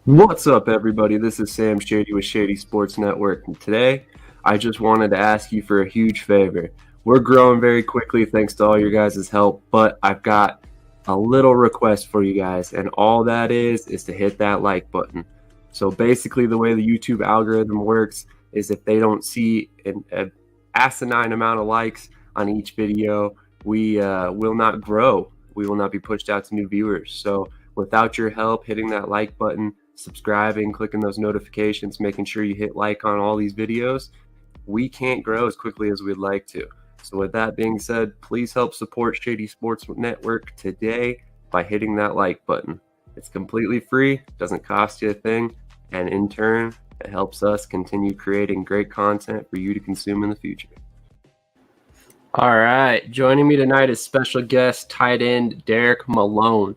What's up, everybody? This is Sam Shady with Shady Sports Network, and today I just wanted to ask you for a huge favor. We're growing very quickly thanks to all your guys' help, but I've got a little request for you guys, and all that is to hit that like button. So basically, the way the YouTube algorithm works is if they don't see an asinine amount of likes on each video, we will not grow. We will not be pushed out to new viewers. So without your help hitting that like button, subscribing, clicking those notifications, making sure you hit like on all these videos, we can't grow as quickly as we'd like to. So with that being said, please help support Shady Sports Network today by hitting that like button. It's completely free, doesn't cost you a thing, and in turn, it helps us continue creating great content for you to consume in the future. All right, joining me tonight is special guest tight end Derrick Malone.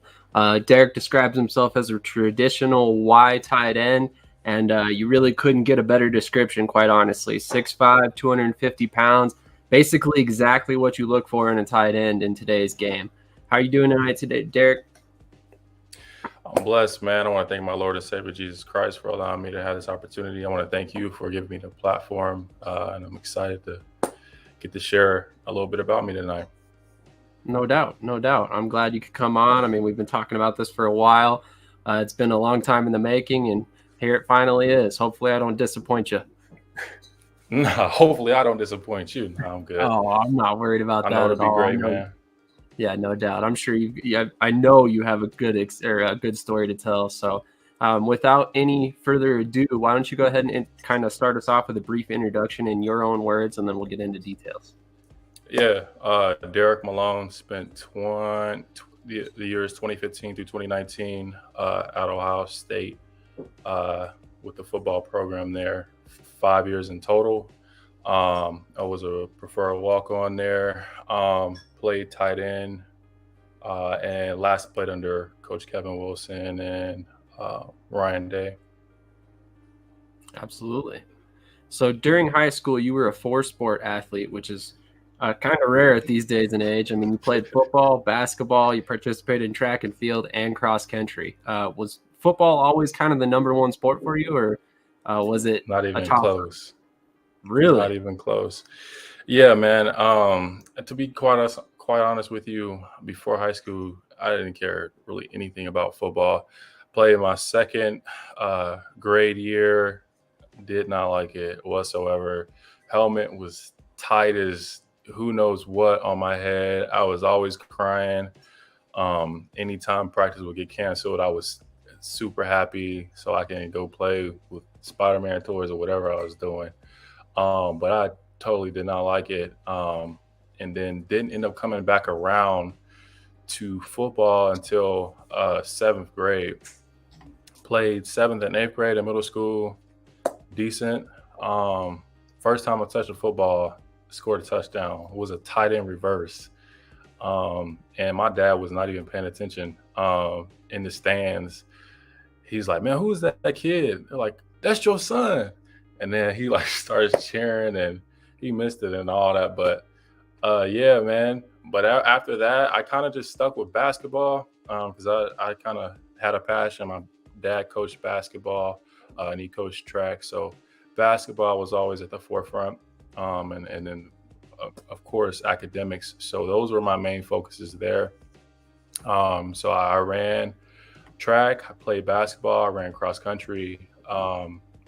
Derrick describes himself as a traditional Y tight end, and you really couldn't get a better description, quite honestly. 6'5", 250 pounds, basically exactly what you look for in a tight end in today's game. How are you doing tonight today, Derrick? I'm blessed, man. I want to thank my Lord and Savior Jesus Christ for allowing me to have this opportunity. I want to thank you for giving me the platform, and I'm excited to get to share a little bit about me tonight. No doubt. I'm glad you could come on. I mean, we've been talking about this for a while. It's been a long time in the making, and here it finally is. Hopefully I don't disappoint you. Nah, hopefully I don't disappoint you. No, I'm good. Oh, I'm not worried about that at all. I know it'll be great, man. Yeah, no doubt. I'm sure I know you have a good story to tell. So without any further ado, why don't you go ahead and kind of start us off with a brief introduction in your own words, and then we'll get into details. Yeah, Derrick Malone spent the years 2015 through 2019 at Ohio State with the football program there. 5 years in total. I was a preferred walk-on there. Played tight end, and last played under Coach Kevin Wilson and Ryan Day. Absolutely. So during high school, you were a four-sport athlete, which is kind of rare at these days and age. I mean, you played football, basketball, you participated in track and field, and cross country. Was football always kind of the number one sport for you, or was it not even close? Really? Not even close. Yeah, man. To be quite honest with you, before high school, I didn't care really anything about football. Played my second grade year, did not like it whatsoever. Helmet was tight as who knows what on my head. I was always crying. Anytime practice would get canceled, I was super happy so I can go play with Spider-Man toys or whatever I was doing. But I totally did not like it. And then didn't end up coming back around to football until 7th grade. Played 7th and 8th grade in middle school, decent. First time I touched a football, scored a touchdown. It was a tight end reverse. And my dad was not even paying attention in the stands. He's like, man, who is that kid? They're like, that's your son. And then he starts cheering, and he missed it and all that. But yeah, man. But after that, I kind of just stuck with basketball because I kind of had a passion. My dad coached basketball and he coached track. So basketball was always at the forefront. And then, of course, academics. So those were my main focuses there. So I ran track, I played basketball, I ran cross country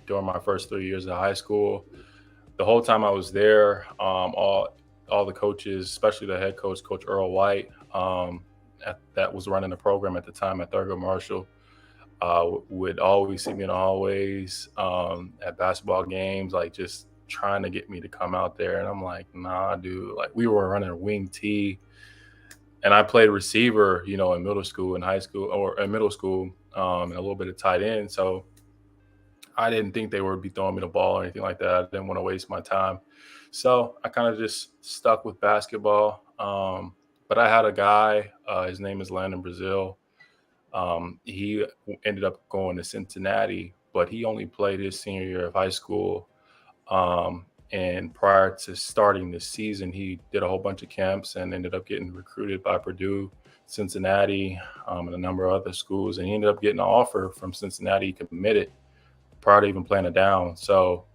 during my first 3 years of high school. The whole time I was there, all the coaches, especially the head coach, Coach Earl White, that was running the program at the time at Thurgood Marshall, would always see me in the hallways at basketball games, like just trying to get me to come out there. And I'm like, nah, dude. Like, we were running wing T, and I played receiver, in middle school and high school, or in middle school, and a little bit of tight end. So I didn't think they would be throwing me the ball or anything like that. I didn't want to waste my time. So I kind of just stuck with basketball. But I had a guy, his name is Landon Brazil. He ended up going to Cincinnati, but he only played his senior year of high school. And prior to starting this season, he did a whole bunch of camps and ended up getting recruited by Purdue, Cincinnati, and a number of other schools. And he ended up getting an offer from Cincinnati. He committed prior to even playing it down. So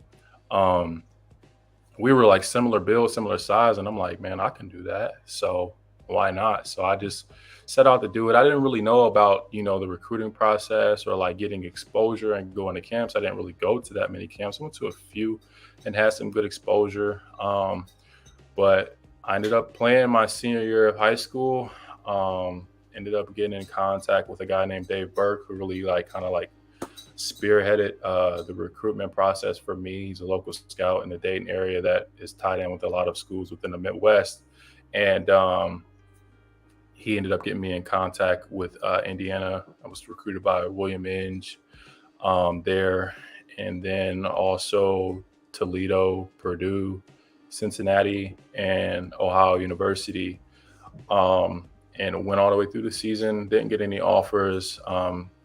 we were like similar build, similar size. And I'm like, man, I can do that. So why not? So I just set out to do it. I didn't really know about, the recruiting process or like getting exposure and going to camps. I didn't really go to that many camps. I went to a few and had some good exposure. But I ended up playing my senior year of high school. Ended up getting in contact with a guy named Dave Burke, who really spearheaded the recruitment process for me. He's a local scout in the Dayton area that is tied in with a lot of schools within the Midwest. And he ended up getting me in contact with Indiana. I was recruited by William Inge there. And then also Toledo, Purdue, Cincinnati, and Ohio University. And went all the way through the season, didn't get any offers,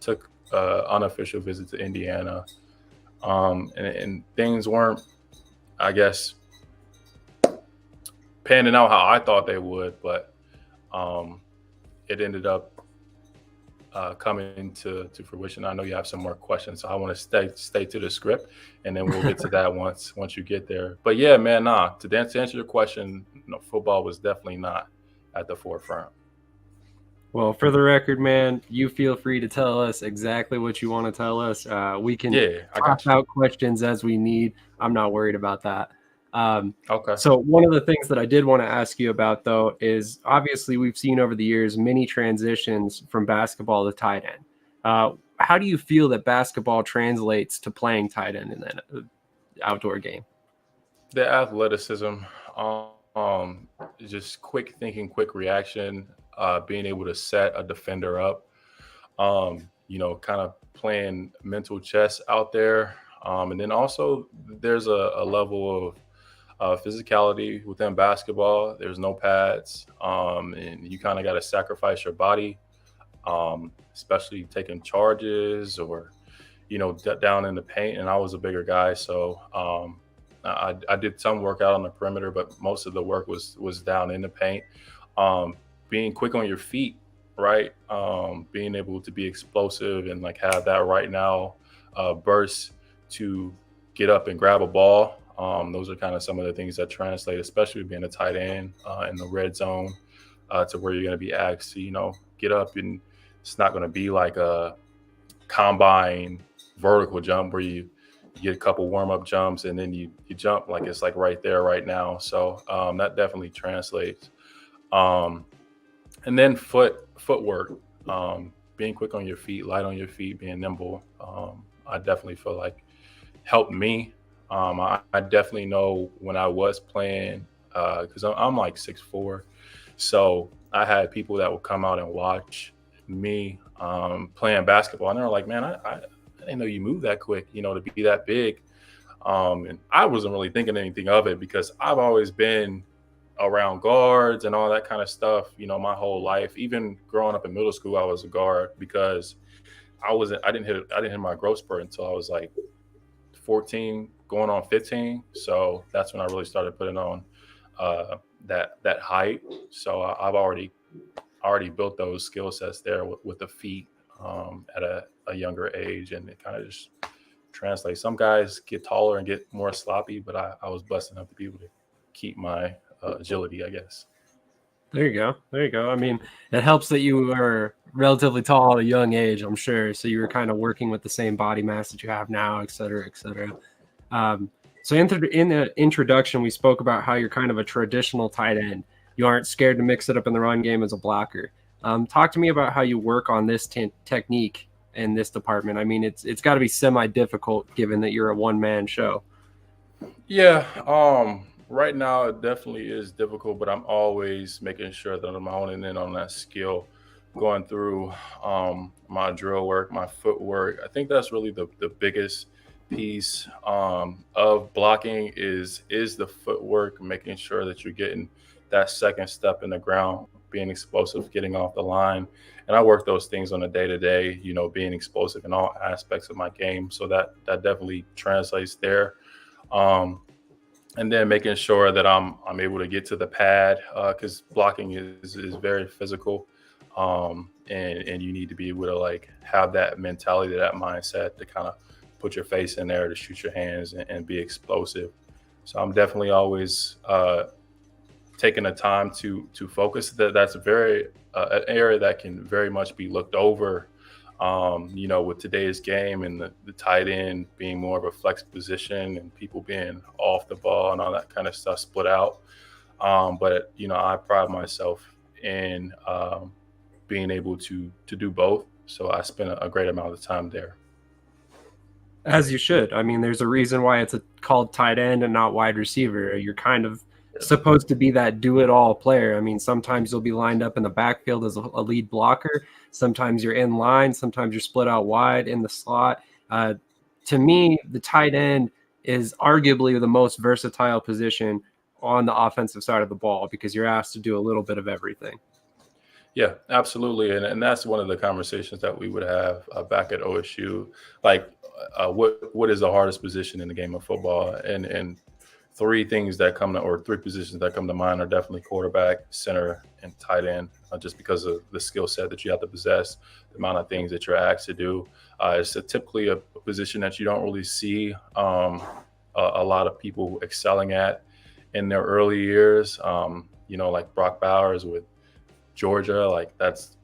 took unofficial visit to Indiana. And things weren't, I guess, panning out how I thought they would, but it ended up coming to fruition. I know you have some more questions, so I want to stay to the script, and then we'll get to that once you get there. But yeah, man, to answer your question, football was definitely not at the forefront. Well, for the record, man, you feel free to tell us exactly what you want to tell us. We can toss out questions as we need. I'm not worried about that. Okay. So one of the things that I did want to ask you about, though, is obviously we've seen over the years many transitions from basketball to tight end. How do you feel that basketball translates to playing tight end in an outdoor game? The athleticism, just quick thinking, quick reaction, being able to set a defender up, kind of playing mental chess out there. And then also there's a level of physicality within basketball. There's no pads, and you kind of got to sacrifice your body, especially taking charges or, down in the paint. And I was a bigger guy, so I did some work out on the perimeter, but most of the work was down in the paint. Being quick on your feet, right? Being able to be explosive and like have that right now burst to get up and grab a ball. Those are kind of some of the things that translate, especially being a tight end in the red zone, to where you're going to be asked to, get up, and it's not going to be like a combine vertical jump where you get a couple warm-up jumps and then you jump like it's like right there, right now. So that definitely translates. And then footwork, being quick on your feet, light on your feet, being nimble. I definitely feel like helped me. I definitely know when I was playing, because I'm like 6'4", so I had people that would come out and watch me playing basketball, and they're like, "Man, I didn't know you moved that quick, to be that big." And I wasn't really thinking anything of it because I've always been around guards and all that kind of stuff, my whole life. Even growing up in middle school, I was a guard because I didn't hit my growth spurt until I was like 14, going on 15. So that's when I really started putting on that height. So I've already built those skill sets there with the feet at a younger age, and it kind of just translates. Some guys get taller and get more sloppy, but I was blessed enough to be able to keep my agility, I guess. There you go. I mean, it helps that you were relatively tall at a young age, I'm sure. So you were kind of working with the same body mass that you have now, et cetera, et cetera. So in the introduction, we spoke about how you're kind of a traditional tight end. You aren't scared to mix it up in the run game as a blocker. Talk to me about how you work on this technique in this department. I mean, it's got to be semi-difficult given that you're a one-man show. Yeah. Right now, it definitely is difficult, but I'm always making sure that I'm honing in on that skill, going through my drill work, my footwork. I think that's really the biggest piece of blocking is the footwork, making sure that you're getting that second step in the ground, being explosive, getting off the line. And I work those things on a day-to-day, being explosive in all aspects of my game. So that definitely translates there. and then making sure that I'm able to get to the pad, because blocking is very physical, and you need to be able to like have that mentality, that mindset to kind of put your face in there to shoot your hands and be explosive. So I'm definitely always taking the time to focus. That's a very an area that can very much be looked over. With today's game and the tight end being more of a flex position and people being off the ball and all that kind of stuff split out. But I pride myself in being able to do both. So I spend a great amount of time there. As you should. I mean, there's a reason why it's called tight end and not wide receiver. You're kind of supposed to be that do-it-all player. I mean, sometimes you'll be lined up in the backfield as a lead blocker. Sometimes you're in line. Sometimes you're split out wide in the slot. To me, the tight end is arguably the most versatile position on the offensive side of the ball because you're asked to do a little bit of everything. Yeah, absolutely, and that's one of the conversations that we would have back at OSU. Like, what is the hardest position in the game of football? And three things that come to, or three positions that come to mind are definitely quarterback, center, and tight end. Just because of the skill set that you have to possess, the amount of things that you're asked to do. It's typically a position that you don't really see a lot of people excelling at in their early years. Like Brock Bowers with Georgia, like that's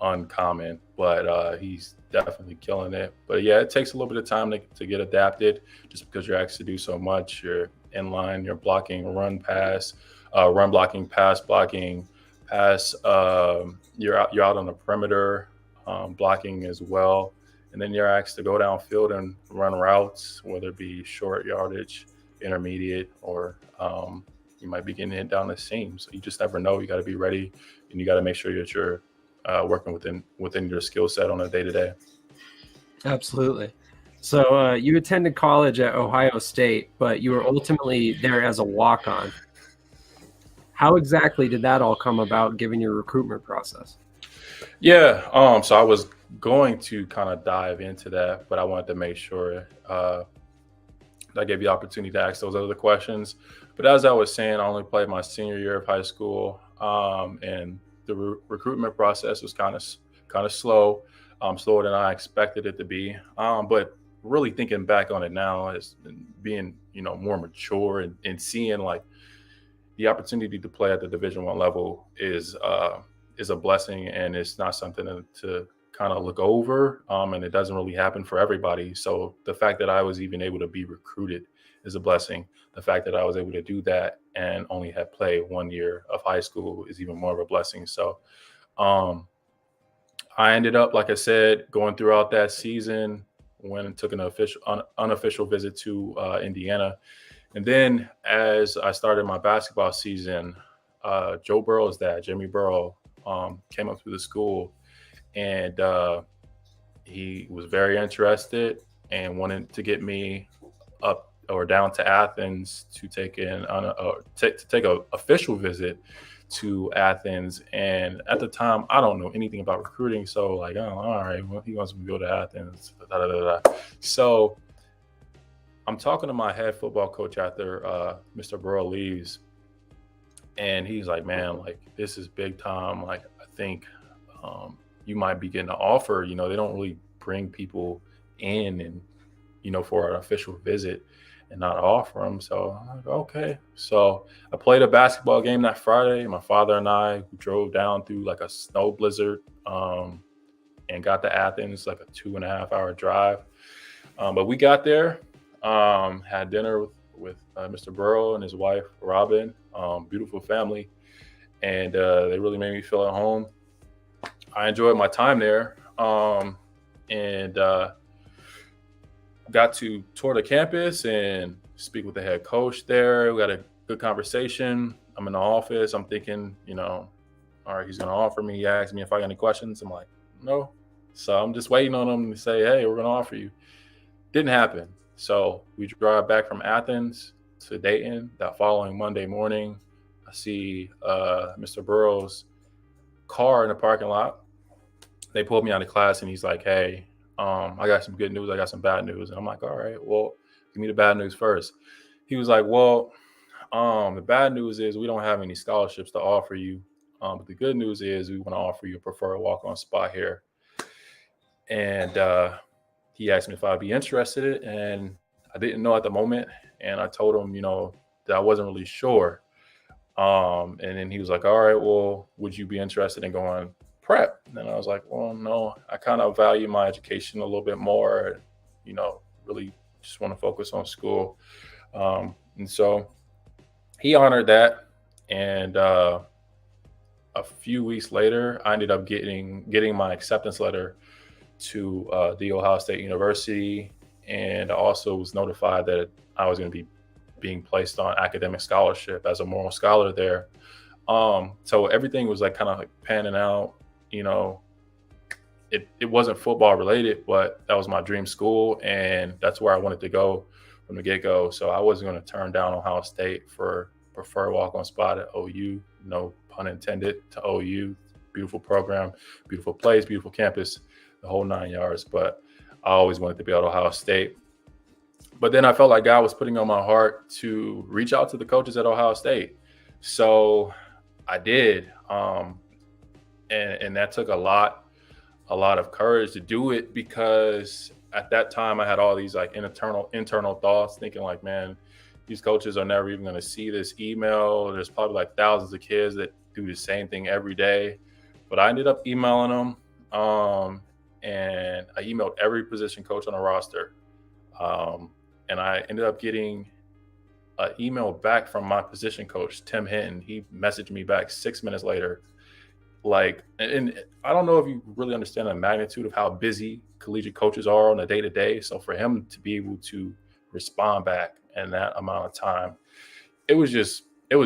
uncommon, but he's definitely killing it. But yeah, it takes a little bit of time to get adapted, just because you're asked to do so much. You're in line, you're blocking run blocking, pass blocking, pass. You're out on the perimeter, blocking as well, and then you're asked to go downfield and run routes, whether it be short yardage, intermediate, or you might be getting hit down the seam. So you just never know. You got to be ready, and you got to make sure that you're working within your skill set on a day-to-day. Absolutely. So you attended college at Ohio State, but you were ultimately there as a walk-on. How exactly did that all come about, given your recruitment process? Yeah, so I was going to kind of dive into that, but I wanted to make sure I gave you the opportunity to ask those other questions. But as I was saying, I only played my senior year of high school, and the recruitment process was kind of slow, slower than I expected it to be. But really thinking back on it now, as being more mature and seeing like the opportunity to play at the Division I level is a blessing, and it's not something to kind of look over, and it doesn't really happen for everybody. So the fact that I was even able to be recruited is a blessing. The fact that I was able to do that and only had played 1 year of high school is even more of a blessing. So I ended up, like I said, going throughout that season, when I took an unofficial visit to Indiana. And then as I started my basketball season, Joe Burrow's dad, Jimmy Burrow, came up to the school, and he was very interested and wanted to get me up or down to Athens to take an official visit to Athens. And at the time, I don't know anything about recruiting, so like, oh, all right, well, he wants me to go to Athens. Da, da, da, da. So I'm talking to my head football coach after Mr. Burrow leaves, and he's like, man, like, this is big time. Like, I think you might be getting an offer. They don't really bring people in and, for an official visit and not offer them. So I'm like, okay. So I played a basketball game that Friday. My father and I drove down through like a snow blizzard, and got to Athens, like a 2.5 hour drive. But we got there, had dinner with Mr. Burrow and his wife, Robin, beautiful family. And they really made me feel at home. I enjoyed my time there, and got to tour the campus and speak with the head coach there. We got a good conversation. I'm in the office. I'm thinking, all right, he's going to offer me. He asked me if I got any questions. I'm like, no. So I'm just waiting on him to say, hey, we're going to offer you. Didn't happen. So we drive back from Athens to Dayton. That following Monday morning, I see Mr. Burrow's car in the parking lot. They pulled me out of class, and he's like, hey, I got some good news. I got some bad news. And I'm like, all right, well, give me the bad news first. he was like, well, the bad news is we don't have any scholarships to offer you. But the good news is we want to offer you a preferred walk-on spot here. And he asked me if I'd be interested, and I didn't know at the moment. And I told him, that I wasn't really sure. And then he was like, all right, well, would you be interested in going prep? And I was like, well, no, I kind of value my education a little bit more, really just want to focus on school. And so he honored that. And a few weeks later, I ended up getting my acceptance letter to the Ohio State University. And I also was notified that I was going to be being placed on academic scholarship as a moral scholar there. So everything was like kind of like panning out, it wasn't football related, but that was my dream school. And that's where I wanted to go from the get-go. So I wasn't going to turn down Ohio State for preferred walk-on spot at OU, no pun intended, to OU. Beautiful program, beautiful place, beautiful campus, the whole 9 yards. But I always wanted to be at Ohio State. But then I felt like God was putting on my heart to reach out to the coaches at Ohio State. So I did. And that took a lot of courage to do it, because at that time I had all these like internal thoughts, thinking like, man, these coaches are never even going to see this email. There's probably like thousands of kids that do the same thing every day. But I ended up emailing them. And I emailed every position coach on the roster. And I ended up getting an email back from my position coach, Tim Hinton. He messaged me back 6 minutes later. And I don't know if you really understand the magnitude of how busy collegiate coaches are on a day-to-day. So for him to be able to respond back in that amount of time, it was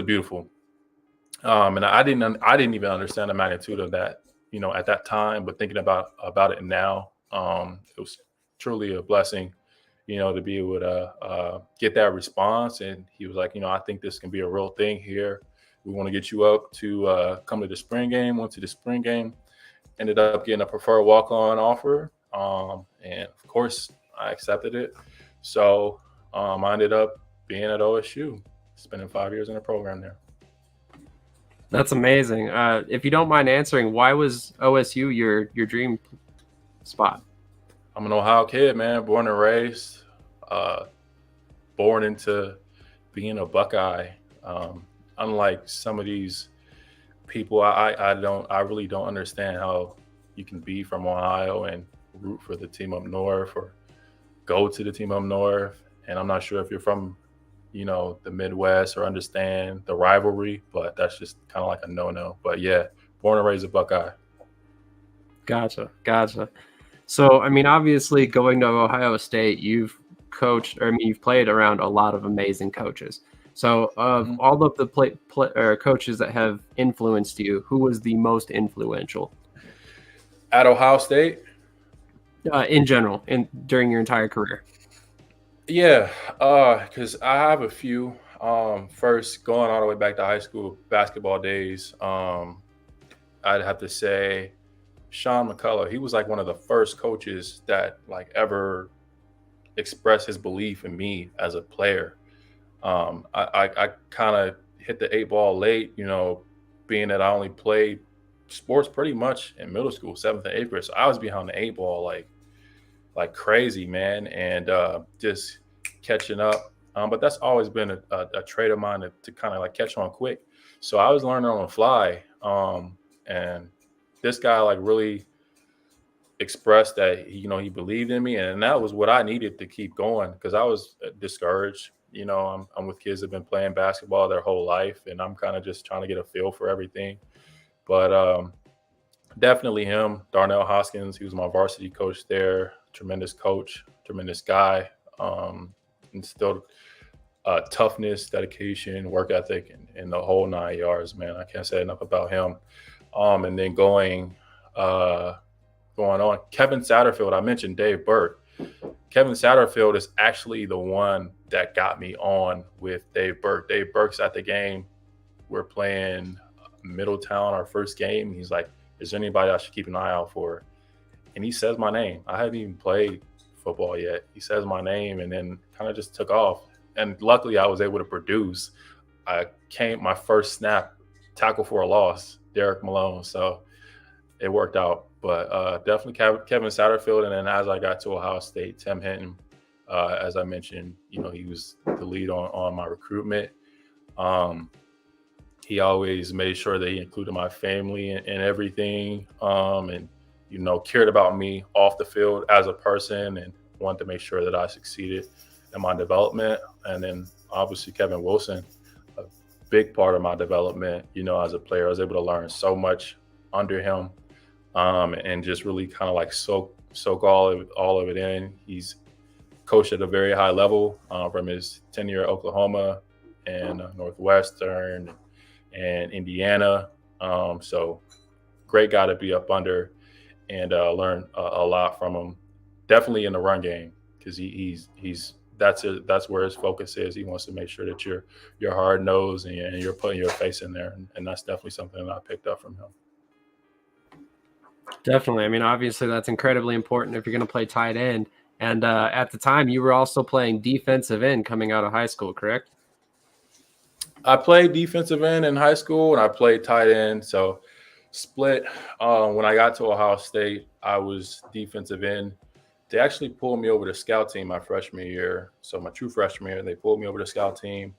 beautiful. And I didn't even understand the magnitude of that, at that time. But thinking about it now, it was truly a blessing, to be able to get that response. And he was like, I think this can be a real thing here. We want to get you up to come to the spring game. Went to the spring game, ended up getting a preferred walk-on offer. And of course I accepted it. So I ended up being at OSU, spending 5 years in the program there. That's amazing. If you don't mind answering, why was OSU your dream spot? I'm an Ohio kid, man, born and raised, born into being a Buckeye. Unlike some of these people, I really don't understand how you can be from Ohio and root for the team up north or go to the team up north. And I'm not sure if you're from, the Midwest or understand the rivalry, but that's just kind of like a no-no. But yeah, born and raised a Buckeye. Gotcha. So, obviously going to Ohio State, you've played around a lot of amazing coaches. So of all of the coaches that have influenced you, who was the most influential? At Ohio State? In general, during your entire career? Yeah, because I have a few. First, going all the way back to high school basketball days, I'd have to say Sean McCullough. He was like one of the first coaches that like ever expressed his belief in me as a player. I kind of hit the 8 ball late, being that I only played sports pretty much in middle school, 7th and 8th grade. So I was behind the 8 ball like crazy, man, and just catching up. But that's always been a trait of mine to kind of like catch on quick. So I was learning on the fly, and this guy like really expressed that he believed in me, and that was what I needed to keep going, because I was discouraged. I'm with kids that have been playing basketball their whole life, and I'm kind of just trying to get a feel for everything. But definitely him, Darnell Hoskins. He was my varsity coach there. Tremendous coach, tremendous guy. Instilled toughness, dedication, work ethic, and the whole 9 yards, man. I can't say enough about him. And then going on, Kevin Satterfield. I mentioned Dave Burke. Kevin Satterfield is actually the one that got me on with Dave Burke. Dave Burke's at the game. We're playing Middletown, our first game. He's like, is there anybody I should keep an eye out for? And he says my name. I haven't even played football yet. He says my name, and then kind of just took off. and luckily I was able to produce. My first snap, tackle for a loss, Derrick Malone. So it worked out. But definitely Kevin Satterfield. And then as I got to Ohio State, Tim Hinton, as I mentioned, he was the lead on my recruitment. He always made sure that he included my family in everything, and cared about me off the field as a person, and wanted to make sure that I succeeded in my development. And then obviously Kevin Wilson, a big part of my development. As a player, I was able to learn so much under him, and just really kind of like soak all of it in. He's coached at a very high level, from his tenure at Oklahoma and Northwestern and Indiana. So great guy to be up under, and learn a lot from him. Definitely in the run game, because that's where his focus is. He wants to make sure that you're hard nosed and you're putting your face in there, and that's definitely something that I picked up from him. Definitely. I mean, obviously that's incredibly important if you're going to play tight end. And at the time, you were also playing defensive end coming out of high school, correct? I played defensive end in high school, and I played tight end. So split. When I got to Ohio State, I was defensive end. They actually pulled me over to scout team my freshman year. So my true freshman year, they pulled me over to scout team,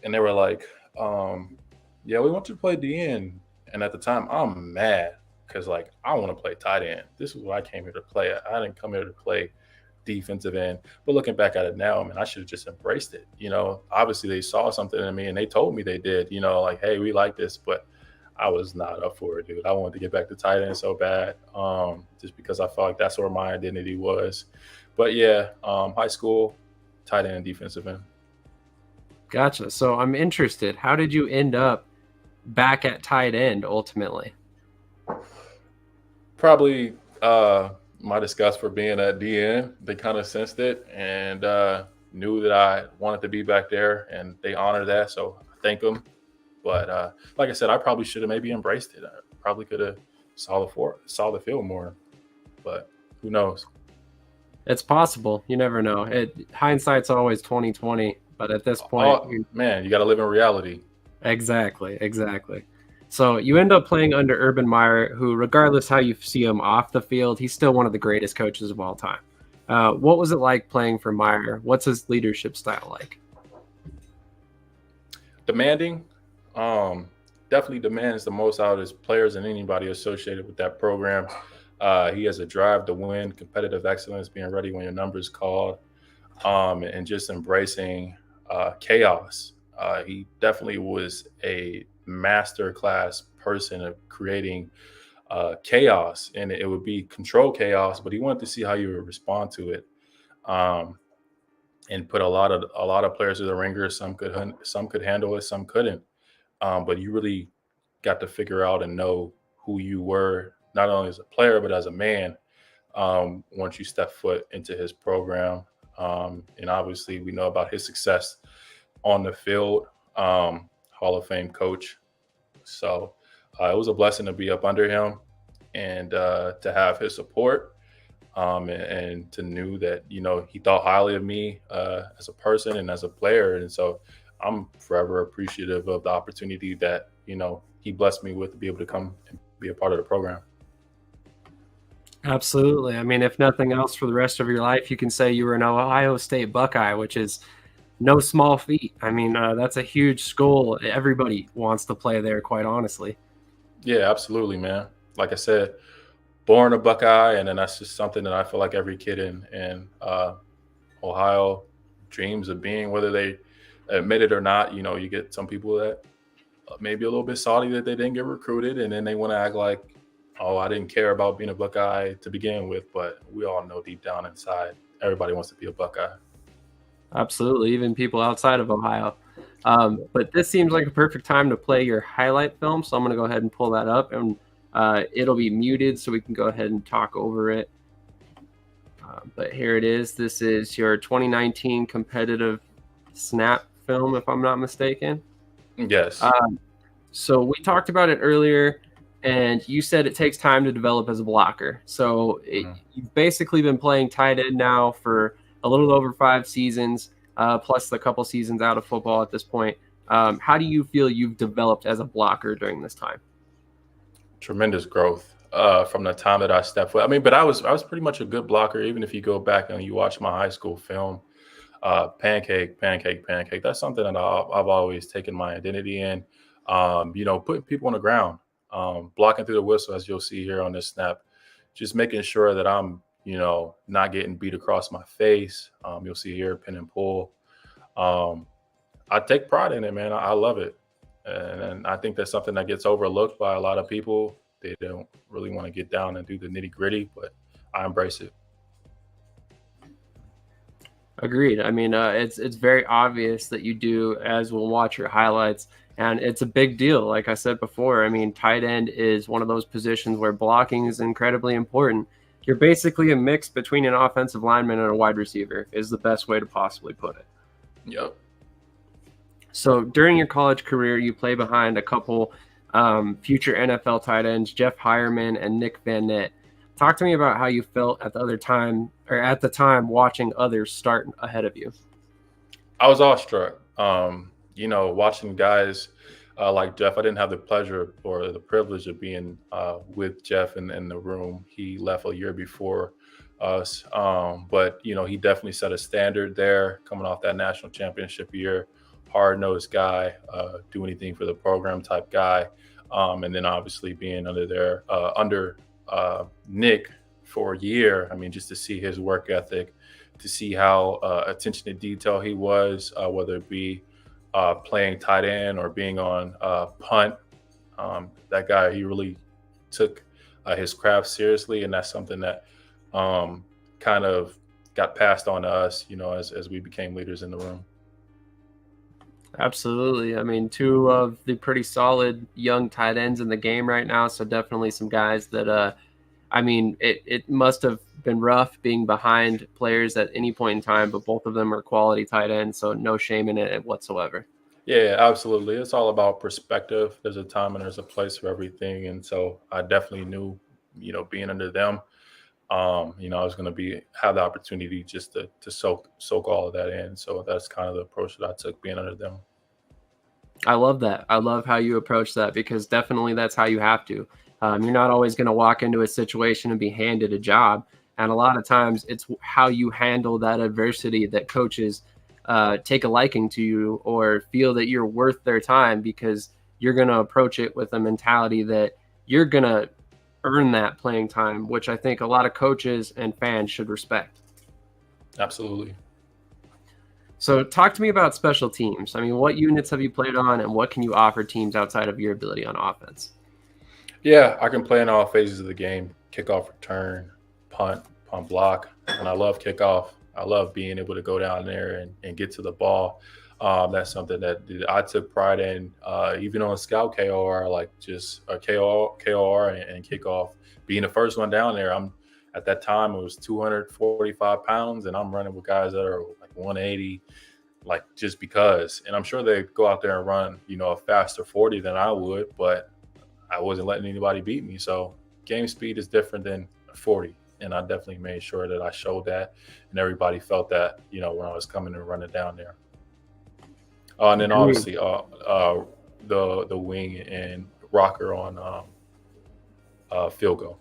and they were like, yeah, we want you to play DN. And at the time, I'm mad because, like, I want to play tight end. This is what I came here to play. I didn't come here to play defensive end. But looking back at it now, I mean, I should have just embraced it. Obviously they saw something in me, and they told me they did, like, hey, we like this, but I was not up for it, dude. I wanted to get back to tight end so bad, just because I felt like that's where my identity was. But yeah, high school, tight end, defensive end. Gotcha. So I'm interested. How did you end up back at tight end ultimately? Probably my disgust for being at DN. They kind of sensed it and knew that I wanted to be back there, and they honored that. So I thank them. But like I said, I probably should have maybe embraced it. I probably could have saw the field more, but who knows? It's possible. You never know. Hindsight's always 20/20. But at this point, you got to live in reality. Exactly. So you end up playing under Urban Meyer, who, regardless how you see him off the field, he's still one of the greatest coaches of all time. What was it like playing for Meyer? What's his leadership style like? Demanding. Definitely demands the most out of his players and anybody associated with that program. He has a drive to win, competitive excellence, being ready when your number is called, and just embracing chaos. He definitely was a masterclass person of creating chaos, and it would be controlled chaos, but he wanted to see how you would respond to it, and put a lot of players through the ringer. Some could handle it, some couldn't, but you really got to figure out and know who you were, not only as a player but as a man, once you step foot into his program. And obviously we know about his success on the field, Hall of Fame coach. So it was a blessing to be up under him, and to have his support, and to know that, he thought highly of me as a person and as a player. And so I'm forever appreciative of the opportunity that, he blessed me with, to be able to come and be a part of the program. Absolutely. I mean, if nothing else, for the rest of your life, you can say you were an Ohio State Buckeye, which is no small feat. I mean, that's a huge school. Everybody wants to play there, quite honestly. Yeah, absolutely, man. Like I said, born a Buckeye, and then that's just something that I feel like every kid in Ohio dreams of being, whether they admit it or not. You get some people that maybe a little bit salty that they didn't get recruited, and then they want to act like, oh, I didn't care about being a Buckeye to begin with. But we all know deep down inside, everybody wants to be a Buckeye. Absolutely, even people outside of Ohio. But this seems like a perfect time to play your highlight film, so I'm going to go ahead and pull that up, and it'll be muted so we can go ahead and talk over it. But here it is. This is your 2019 competitive snap film, if I'm not mistaken. Yes. So we talked about it earlier, and you said it takes time to develop as a blocker. So you've basically been playing tight end now for a little over 5 seasons. plus the couple seasons out of football at this point. How do you feel you've developed as a blocker during this time? Tremendous growth from the time that I stepped foot. I mean, but I was pretty much a good blocker. Even if you go back and you watch my high school film, pancake, pancake, pancake. That's something that I've always taken my identity in. Putting people on the ground, blocking through the whistle, as you'll see here on this snap, just making sure that I'm, not getting beat across my face. You'll see here pin and pull. Um, I take pride in it, man. I love it. And I think that's something that gets overlooked by a lot of people. They don't really want to get down and do the nitty gritty, but I embrace it. Agreed. I mean, it's very obvious that you do, as we'll watch your highlights, and it's a big deal. Like I said before, I mean, tight end is one of those positions where blocking is incredibly important. You're basically a mix between an offensive lineman and a wide receiver, is the best way to possibly put it. Yep. So during your college career, you play behind a couple future NFL tight ends, Jeff Hireman and Nick Van Nett. Talk to me about how you felt at the time watching others start ahead of you. I was awestruck. Watching guys like Jeff. I didn't have the pleasure or the privilege of being with Jeff in the room. He left a year before us, but he definitely set a standard there. Coming off that national championship year, hard-nosed guy, do anything for the program type guy, and then obviously being under Nick for a year. I mean, just to see his work ethic, to see how attention to detail he was, whether it be playing tight end or being on punt. That guy, he really took his craft seriously, and that's something that kind of got passed on to us, as we became leaders in the room. Absolutely. I mean, two of the pretty solid young tight ends in the game right now. So definitely some guys that, it must have been rough being behind players at any point in time, but both of them are quality tight ends. So no shame in it whatsoever. Yeah, absolutely. It's all about perspective. There's a time and there's a place for everything. And so I definitely knew, being under them, I was going to have the opportunity just to soak all of that in. So that's kind of the approach that I took being under them. I love that. I love how you approach that, because definitely that's how you have to. You're not always going to walk into a situation and be handed a job. And a lot of times it's how you handle that adversity that coaches take a liking to you or feel that you're worth their time, because you're going to approach it with a mentality that you're going to earn that playing time, which I think a lot of coaches and fans should respect. Absolutely. So talk to me about special teams. I mean, what units have you played on, and what can you offer teams outside of your ability on offense? Yeah, I can play in all phases of the game: kickoff, return, punt block. And I love kickoff. I love being able to go down there and get to the ball. That's something that I took pride in, even on scout KOR, like just a KOR and kickoff. Being the first one down there, at that time it was 245 pounds, and I'm running with guys that are like 180, like just because. And I'm sure they go out there and run, a faster 40 than I would, but I wasn't letting anybody beat me. So game speed is different than 40. And I definitely made sure that I showed that, and everybody felt that, when I was coming and running down there. And then obviously the wing and rocker on field goal.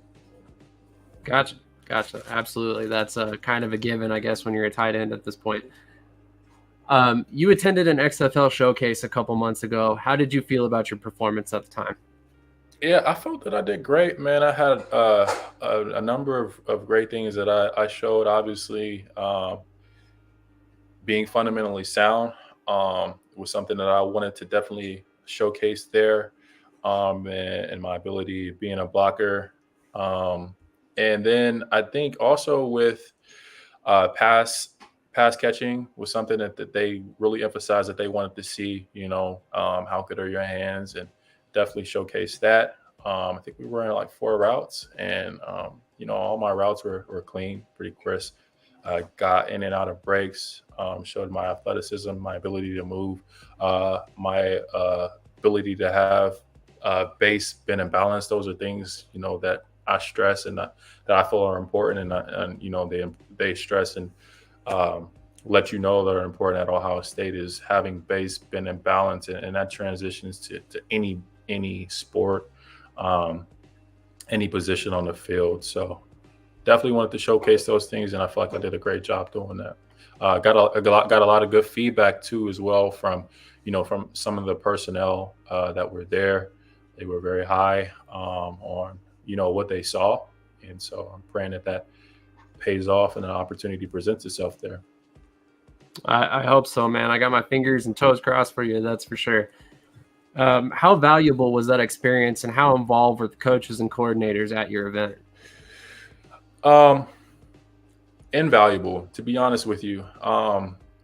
Gotcha. Absolutely. That's kind of a given, I guess, when you're a tight end at this point. You attended an XFL Showcase a couple months ago. How did you feel about your performance at the time? Yeah, I felt that I did great, man. I had a number of great things that I showed. Obviously, being fundamentally sound was something that I wanted to definitely showcase there, and my ability being a blocker. And then I think also with pass catching was something that they really emphasized that they wanted to see, how good are your hands, and definitely showcase that. I think we were in like 4 routes, and all my routes were clean, pretty crisp. Got in and out of breaks, showed my athleticism, my ability to move, my ability to have base, bend, and balance. Those are things that I stress and that I feel are important, and they stress and let you know that are important at Ohio State is having base, been in balance, and that transitions to any sport, um, any position on the field. So definitely wanted to showcase those things, and I feel like I did a great job doing that. Got a lot of good feedback too, as well, from from some of the personnel that were there. They were very high on what they saw, and so I'm praying that that pays off and an opportunity presents itself there. I hope so, man. I got my fingers and toes crossed for you. That's for sure. How valuable was that experience, and how involved were the coaches and coordinators at your event? Um, Invaluable, to be honest with you.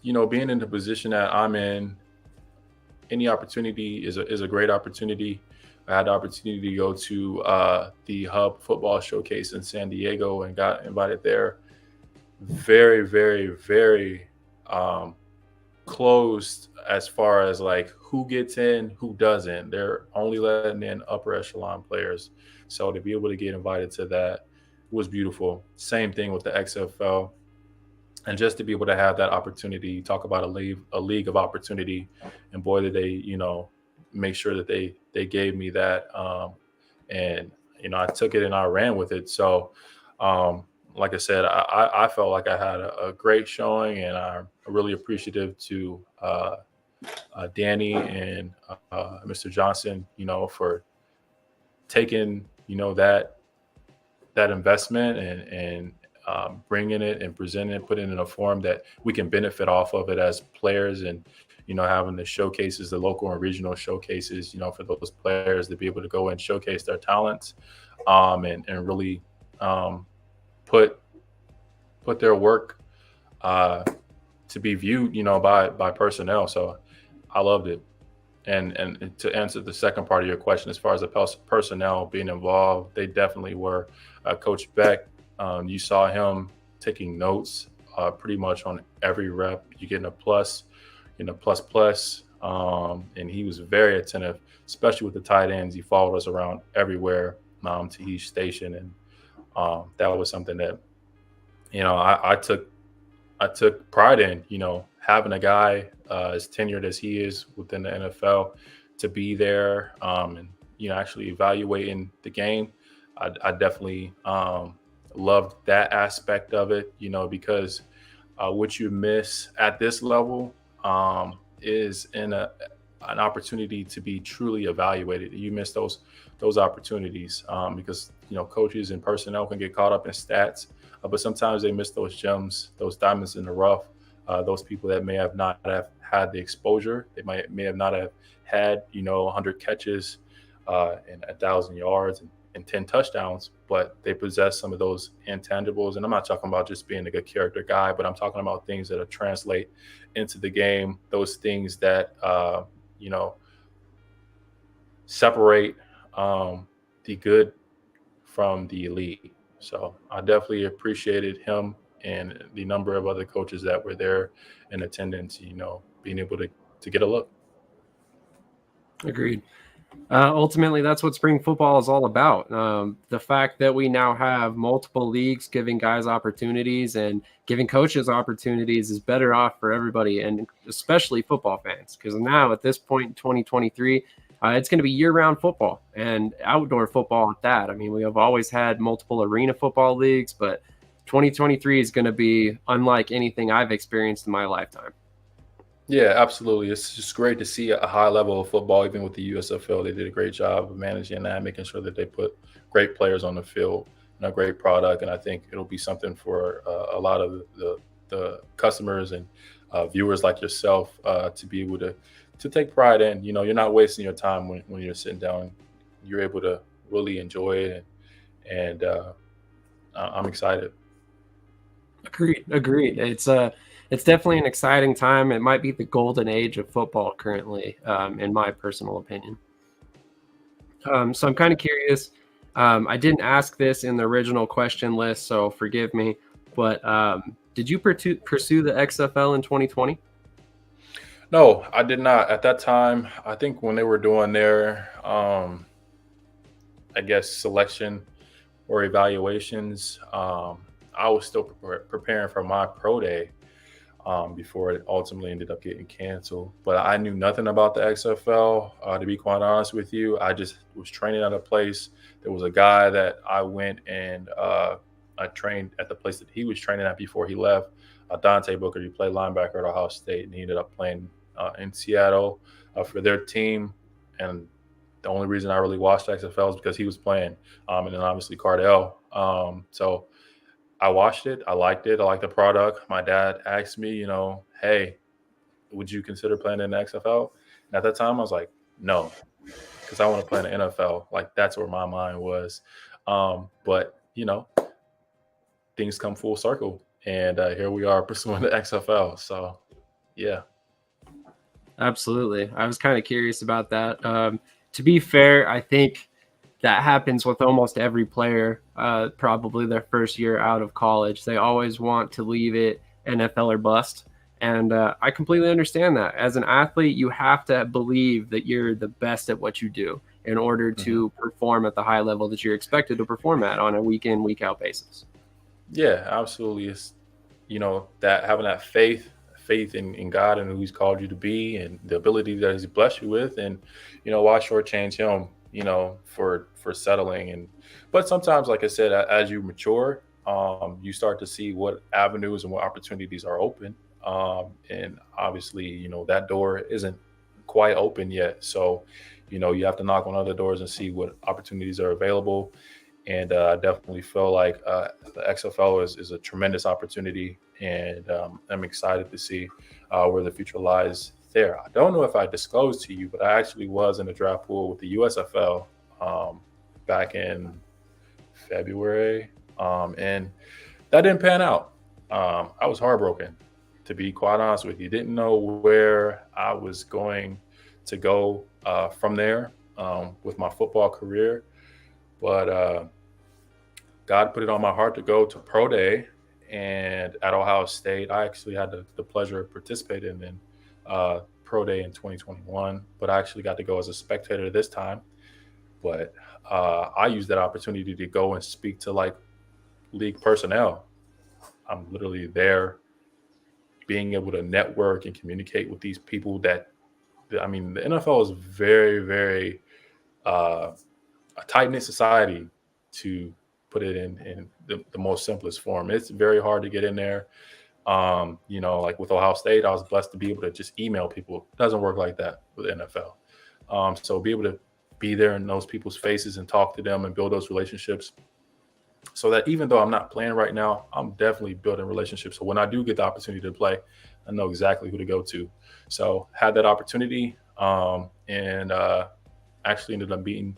Being in the position that I'm in, any opportunity is a great opportunity. I had the opportunity to go to the Hub Football Showcase in San Diego and got invited there. Very, very, very um, closed as far as like who gets in, who doesn't. They're only letting in upper echelon players. So to be able to get invited to that was beautiful. Same thing with the XFL. And just to be able to have that opportunity, talk about a league of opportunity, and boy, did they, make sure that they gave me that, and I took it and I ran with it. So, like I said, I felt like I had a great showing, and I'm really appreciative to Danny and Mr. Johnson, for taking that investment and bringing it and presenting it, putting it in a form that we can benefit off of it as players, and having the showcases, the local and regional showcases, for those players to be able to go and showcase their talents, and really put their work to be viewed, by personnel. So I loved it. And to answer the second part of your question, as far as the personnel being involved, they definitely were. Coach Beck, you saw him taking notes pretty much on every rep. You're getting a plus, plus, and he was very attentive, especially with the tight ends. He followed us around everywhere to each station, and that was something that I took pride in, having a guy as tenured as he is within the NFL to be there, and actually evaluating the game. I definitely loved that aspect of it, because what you miss at this level is in an opportunity to be truly evaluated. You miss those opportunities because coaches and personnel can get caught up in stats, but sometimes they miss those gems, those diamonds in the rough. Those people that may have not have had the exposure, they may have not have had 100 catches and 1,000 yards and 10 touchdowns, but they possess some of those intangibles. And I'm not talking about just being a good character guy, but I'm talking about things that translate into the game. Those things that separate the good from the elite. So I definitely appreciated him and the number of other coaches that were there in attendance, being able to get a look. Agreed. Ultimately, that's what spring football is all about. The fact that we now have multiple leagues giving guys opportunities and giving coaches opportunities is better off for everybody, and especially football fans, because now at this point in 2023, it's going to be year-round football and outdoor football at that. I mean, we have always had multiple arena football leagues, but 2023 is going to be unlike anything I've experienced in my lifetime. Yeah, absolutely. It's just great to see a high level of football, even with the USFL. They did a great job of managing that, making sure that they put great players on the field and a great product. And I think it'll be something for a lot of the customers and viewers like yourself to be able to take pride in. You're not wasting your time when you're sitting down. You're able to really enjoy it, and I'm excited. Agreed. It's definitely an exciting time. It might be the golden age of football currently, in my personal opinion. So I'm kind of curious. I didn't ask this in the original question list, so forgive me. But did you pursue the XFL in 2020? No, I did not. At that time, I think when they were doing their, I guess, selection or evaluations, I was still preparing for my pro day. before it ultimately ended up getting canceled. But I knew nothing about the XFL, to be quite honest with you. I just was training at a place. There was a guy that I went and I trained at the place that he was training at before he left. Dante Booker, he played linebacker at Ohio State, and he ended up playing in Seattle for their team. And the only reason I really watched XFL is because he was playing, and then obviously Cardell. So I watched it. I liked it. I liked the product. My dad asked me, hey, would you consider playing in the XFL? And at that time, I was like, no, because I want to play in the NFL. Like, that's where my mind was. But, things come full circle. And here we are pursuing the XFL. So, yeah. Absolutely. I was kind of curious about that. To be fair, I think that happens with almost every player, probably their first year out of college. They always want to leave it NFL or bust. And I completely understand that. As an athlete, you have to believe that you're the best at what you do in order to perform at the high level that you're expected to perform at on a week in, week out basis. Yeah, absolutely. It's, that having that faith in God and who He's called you to be, and the ability that He's blessed you with, and why shortchange Him, for settling. And but sometimes, like I said, as you mature, you start to see what avenues and what opportunities are open, and obviously, that door isn't quite open yet. So, you have to knock on other doors and see what opportunities are available. And I definitely feel like the XFL is a tremendous opportunity, and I'm excited to see where the future lies there. I don't know if I disclosed to you, but I actually was in the draft pool with the USFL back in February, and that didn't pan out. I was heartbroken, to be quite honest with you. Didn't know where I was going to go from there with my football career. But God put it on my heart to go to Pro Day, and at Ohio State, I actually had the pleasure of participating in Pro Day in 2021, but I actually got to go as a spectator this time. But I used that opportunity to go and speak to like league personnel. I'm literally there, being able to network and communicate with these people the NFL is very, very a tight knit society, to put it in the most simplest form. It's very hard to get in there. Like with Ohio State, I was blessed to be able to just email people. It doesn't work like that with the NFL. So be able to be there in those people's faces and talk to them and build those relationships, so that even though I'm not playing right now, I'm definitely building relationships. So when I do get the opportunity to play, I know exactly who to go to. So had that opportunity, and actually ended up beating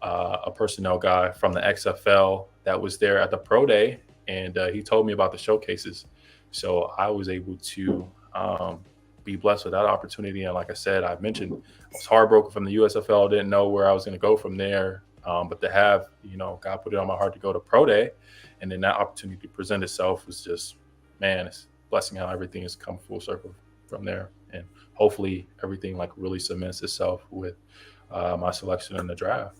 a personnel guy from the XFL that was there at the Pro Day, and he told me about the showcases. So I was able to be blessed with that opportunity. And like I said, I mentioned I was heartbroken from the USFL, didn't know where I was going to go from there. But to have, God put it on my heart to go to Pro Day, and then that opportunity to present itself was just, man, it's a blessing how everything has come full circle from there. And hopefully everything like really cements itself with my selection in the draft.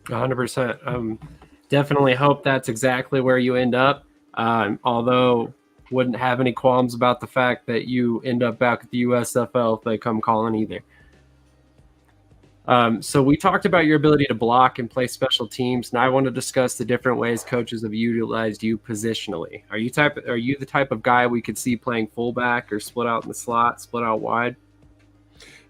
100%. Definitely hope that's exactly where you end up. Although wouldn't have any qualms about the fact that you end up back at the USFL if they come calling either. So we talked about your ability to block and play special teams, and I want to discuss the different ways coaches have utilized you positionally. Are you the type of guy we could see playing fullback or split out in the slot, split out wide?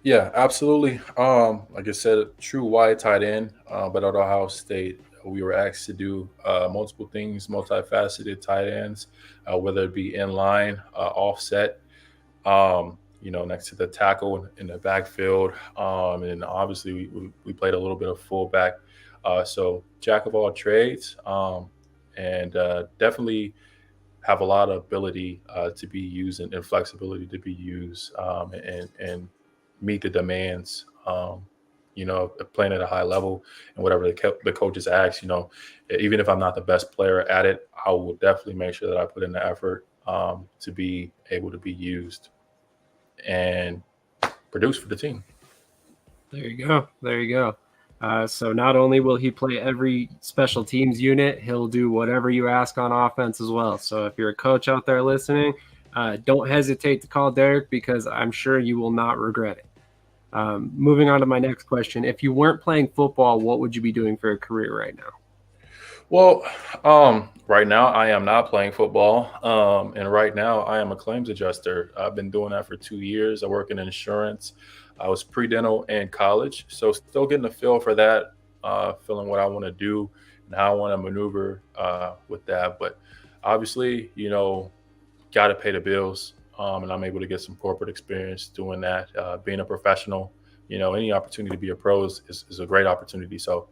Yeah, absolutely. Like I said, a true wide tight end, but at Ohio State, we were asked to do multiple things, multifaceted tight ends, whether it be in line, offset, next to the tackle in the backfield. And obviously we played a little bit of fullback. So jack of all trades, and definitely have a lot of ability to be used, and flexibility to be used, and meet the demands, of playing at a high level, and whatever the coaches ask, even if I'm not the best player at it, I will definitely make sure that I put in the effort to be able to be used and produce for the team. There you go. So not only will he play every special teams unit, he'll do whatever you ask on offense as well. So if you're a coach out there listening, don't hesitate to call Derrick because I'm sure you will not regret it. Moving on to my next question. If you weren't playing football, what would you be doing for a career right now? Well, right now I am not playing football, and right now I am a claims adjuster. I've been doing that for 2 years. I work in insurance. I was pre-dental in college, so still getting a feel for that, feeling what I want to do and how I want to maneuver with that. But obviously, got to pay the bills, and I'm able to get some corporate experience doing that. Being a professional, any opportunity to be a pro is a great opportunity. So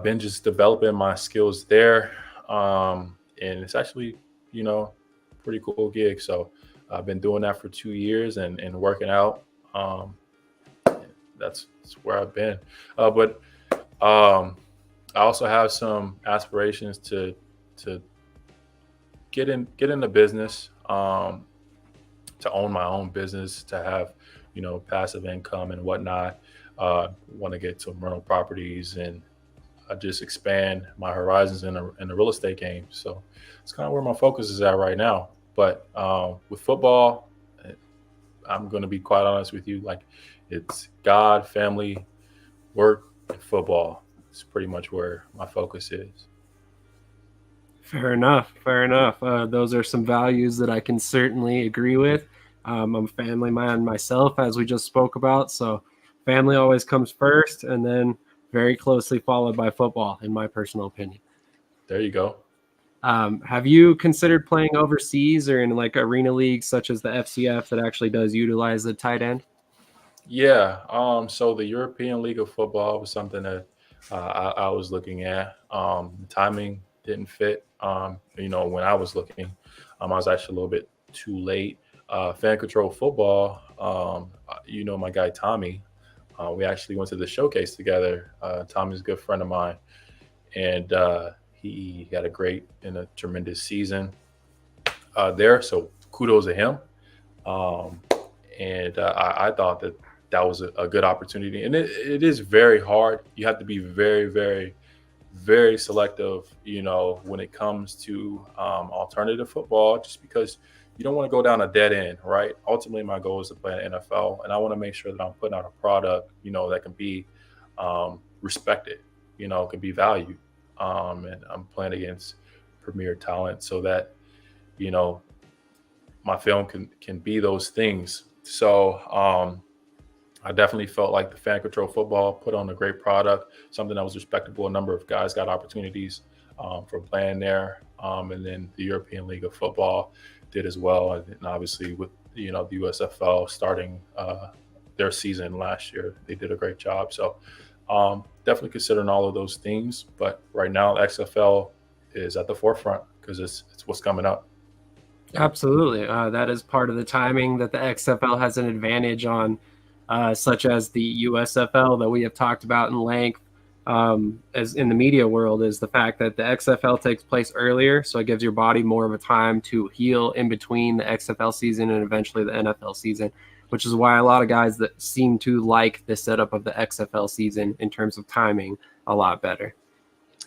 been just developing my skills there. And it's actually, you know, pretty cool gig. So I've been doing that for 2 years and working out. Um, that's where I've been. But um, I also have some aspirations to get into business, to own my own business, to have, passive income and whatnot. Want to get to rental properties and just expand my horizons in the real estate game. So it's kind of where my focus is at right now. But with football, I'm going to be quite honest with you. Like, it's God, family, work, and football. It's pretty much where my focus is. Fair enough. Fair enough. Those are some values that I can certainly agree with. I'm a family man myself, as we just spoke about. So family always comes first, and then very closely followed by football, in my personal opinion. There you go. Have you considered playing overseas or in like arena leagues such as the FCF that actually does utilize the tight end? Yeah. So the European League of Football was something that I was looking at. Timing didn't fit. When I was looking, I was actually a little bit too late. Fan control football. My guy Tommy. We actually went to the showcase together. Tommy's a good friend of mine, and he had a great and a tremendous season there. So kudos to him. Um, and I thought that was a good opportunity. And it is very hard. You have to be very, very, very selective, when it comes to alternative football, just because you don't want to go down a dead end, right? Ultimately, my goal is to play in the NFL, and I want to make sure that I'm putting out a product, that can be respected, can be valued. And I'm playing against premier talent so that, you know, my film can be those things. So I definitely felt like the fan control football put on a great product, something that was respectable. A number of guys got opportunities from playing there, and then the European League of Football did as well. And obviously, with the USFL starting their season last year, they did a great job. So definitely considering all of those things. But right now, XFL is at the forefront because it's what's coming up. Absolutely. That is part of the timing that the XFL has an advantage on, such as the USFL that we have talked about in length, as in the media world, is the fact that the XFL takes place earlier. So it gives your body more of a time to heal in between the XFL season and eventually the NFL season, which is why a lot of guys that seem to like the setup of the XFL season in terms of timing a lot better.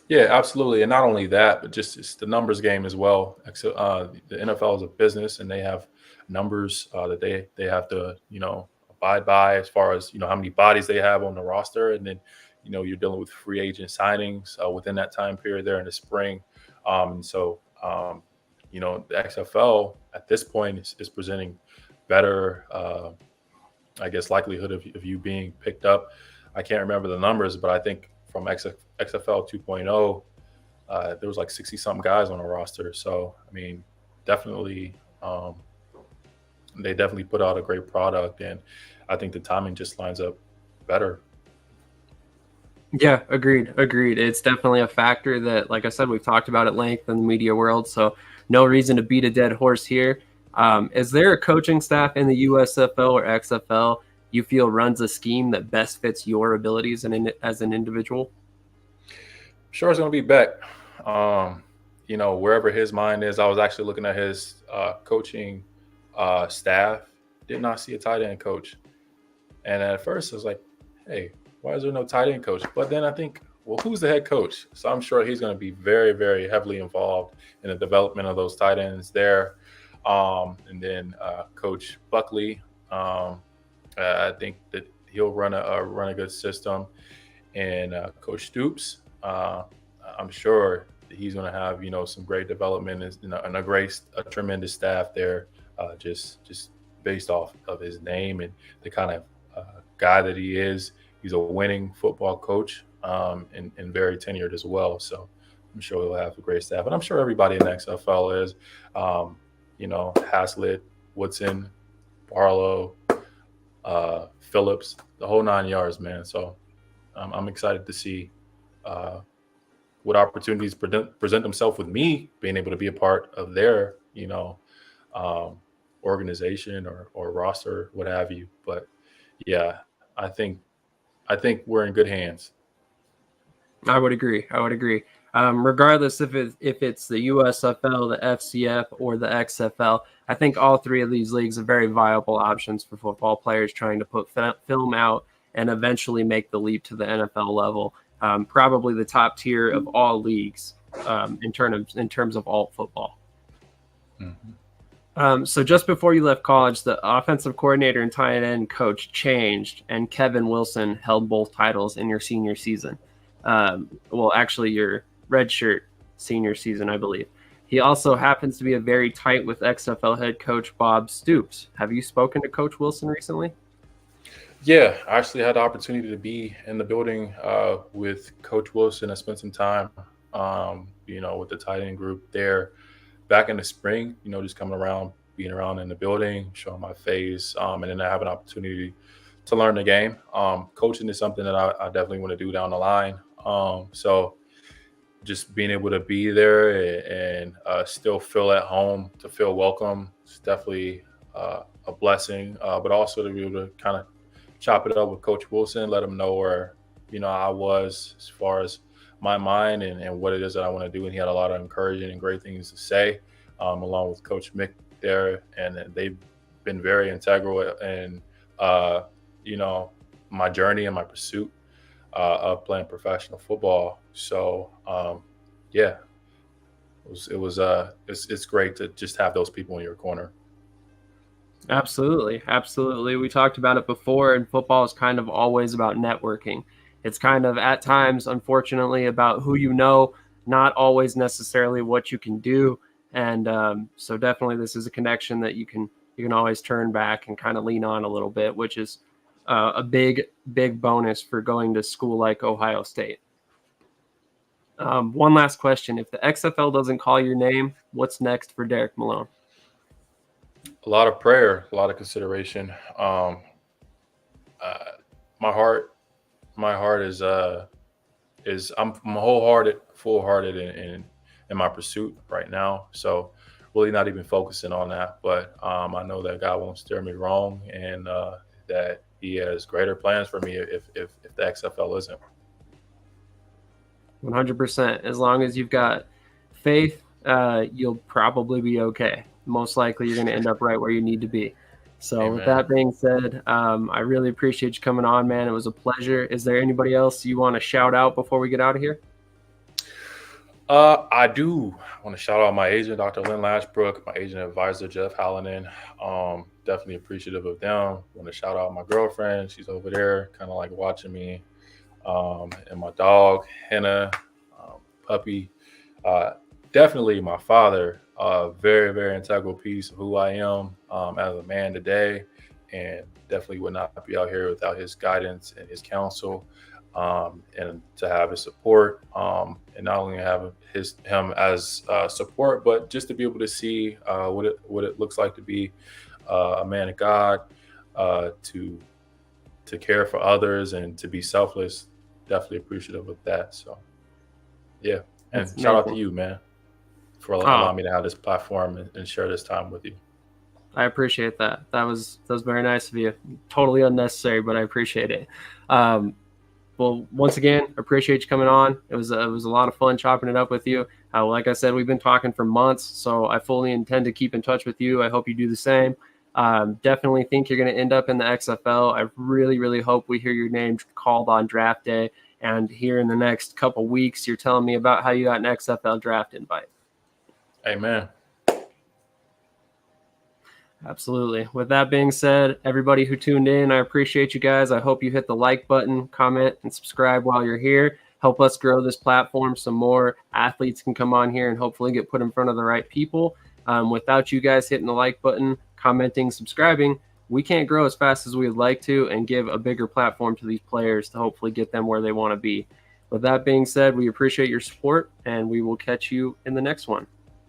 Yeah, absolutely. And not only that, but just it's the numbers game as well. The NFL is a business and they have numbers that they have to, abide by as far as, how many bodies they have on the roster. And then, you're dealing with free agent signings within that time period there in the spring. The XFL at this point is presenting better, I guess, likelihood of you being picked up. I can't remember the numbers, but I think from XFL 2.0, there was like 60 something guys on the roster. So, I mean, definitely, they definitely put out a great product, and I think the timing just lines up better. Yeah, agreed. Agreed. It's definitely a factor that, like I said, we've talked about at length in the media world. So no reason to beat a dead horse here. Is there a coaching staff in the USFL or XFL you feel runs a scheme that best fits your abilities as an individual? Sure, it's going to be Beck. Wherever his mind is, I was actually looking at his coaching staff. Did not see a tight end coach. And at first, I was like, hey, why is there no tight end coach? But then I think, well, who's the head coach? So I'm sure he's going to be very, very heavily involved in the development of those tight ends there. And then Coach Buckley. I think that he'll run a good system, and Coach Stoops. I'm sure that he's going to have some great development and a tremendous staff there, just based off of his name and the kind of guy that he is. He's a winning football coach, and very tenured as well. So I'm sure he'll have a great staff, and I'm sure everybody in the XFL is. Haslett, Woodson, Barlow, Phillips, the whole 9 yards, man. So I'm excited to see what opportunities present themselves with me being able to be a part of their, organization or roster, what have you. But yeah, I think we're in good hands. I would agree. Regardless if it's the USFL, the FCF, or the XFL, I think all three of these leagues are very viable options for football players trying to put film out and eventually make the leap to the NFL level. Probably the top tier of all leagues in terms of alt football. Mm-hmm. So just before you left college, the offensive coordinator and tight end coach changed, and Kevin Wilson held both titles in your senior season. Well, actually, your redshirt senior season, I believe. He also happens to be a very tight with XFL head coach Bob Stoops. Have you spoken to Coach Wilson recently? Yeah, I actually had the opportunity to be in the building with Coach Wilson. I spent some time, with the tight end group there back in the spring, just coming around, being around in the building, showing my face, and then I have an opportunity to learn the game. Coaching is something that I definitely want to do down the line. So just being able to be there and still feel at home, to feel welcome, it's definitely a blessing. But also to be able to kind of chop it up with Coach Wilson, let him know where, I was as far as my mind and what it is that I want to do. And he had a lot of encouraging and great things to say, along with Coach Mick there. And they've been very integral in, my journey and my pursuit of playing professional football. So, it's great to just have those people in your corner. Absolutely. We talked about it before, and football is kind of always about networking. It's kind of at times, unfortunately, about who you know, not always necessarily what you can do. And so definitely this is a connection that you can always turn back and kind of lean on a little bit, which is a big bonus for going to school like Ohio State. One last question. If the XFL doesn't call your name, what's next for Derrick Malone? A lot of prayer, a lot of consideration. My heart is I'm wholehearted, full-hearted in my pursuit right now. So really not even focusing on that, but I know that God won't steer me wrong, and that He has greater plans for me if the XFL isn't. 100%. As long as you've got faith, you'll probably be okay. Most likely you're going to end up right where you need to be. So Amen. With that being said, I really appreciate you coming on, man. It was a pleasure. Is there anybody else you want to shout out before we get out of here? I do want to shout out my agent, Dr. Lynn Lashbrook, my agent advisor, Jeff Hallinan. Definitely appreciative of them. Want to shout out my girlfriend. She's over there kind of like watching me. And my dog, Hannah, puppy. Definitely my father, very, very integral piece of who I am as a man today, and definitely would not be out here without his guidance and his counsel, and to have his support, and not only have him as support, but just to be able to see what it looks like to be a man of God, to care for others and to be selfless. Definitely appreciative of that. So, yeah, and shout out to you, man, for allowing me to have this platform and share this time with you. I appreciate that. That was very nice of you. Totally unnecessary, but I appreciate it. Well, once again, appreciate you coming on. It was a lot of fun chopping it up with you. Like I said, we've been talking for months, so I fully intend to keep in touch with you. I hope you do the same. Definitely think you're going to end up in the XFL. I really, really hope we hear your name called on draft day. And here in the next couple weeks, you're telling me about how you got an XFL draft invite. Amen. Absolutely. With that being said, everybody who tuned in, I appreciate you guys. I hope you hit the like button, comment, and subscribe while you're here. Help us grow this platform so more athletes can come on here and hopefully get put in front of the right people. Without you guys hitting the like button, commenting, subscribing, we can't grow as fast as we'd like to and give a bigger platform to these players to hopefully get them where they want to be. With that being said, we appreciate your support, and we will catch you in the next one.